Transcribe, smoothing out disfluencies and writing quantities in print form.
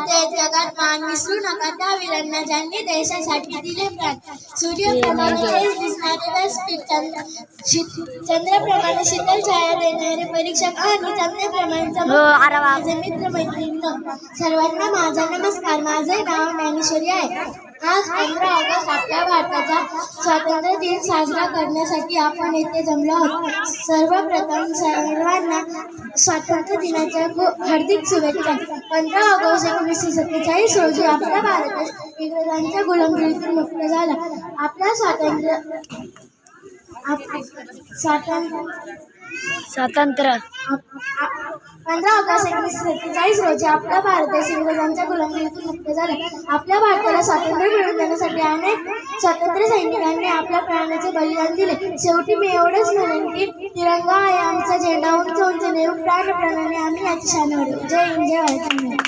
ते जगात मान विसरू नका त्या वीरांना ज्यांनी देशासाठी दिले प्राण. सूर्याप्रमाणे तेज दिसणारे व्यासपीठ, चंद्राप्रमाणे शीतल छाया देणारे परीक्षक आणि चंद्राप्रमाणे माझे मित्र मैत्रिणी सर्वांना माझा नमस्कार. माझे नाव ज्ञानेश्वरी आहे. आज 15 ऑगस्ट आपल्या भारताचा स्वातंत्र्य दिन साजरा करण्यासाठी आपण येथे जमलो आहोत. सर्वप्रथम सर्वांना स्वातंत्र्य दिनाच्या हार्दिक शुभेच्छा. 15 ऑगस्ट 1947 रोजी आपला भारत देश इंग्रजांच्या गुलामगिरीतून मुक्त झाला. आपला स्वातंत्र्य 15 ऑगस्ट 1947 रोजी आपला भारत देश इंग्रजांच्या गुलामगिरीतून मुक्त झाला. आपल्या भारताला स्वातंत्र्य मिळवून देण्यासाठी अनेक स्वातंत्र्य सैनिकांनी आपल्या प्राणाचे बलिदान दिले. शेवटी मी एवढंच म्हणेन की तिरंगा आहे आमचा झेंडा, उंच उंच नेऊ प्राणप्रणाने आम्ही याची शान वाढवू. जय हिंद, जय भारत.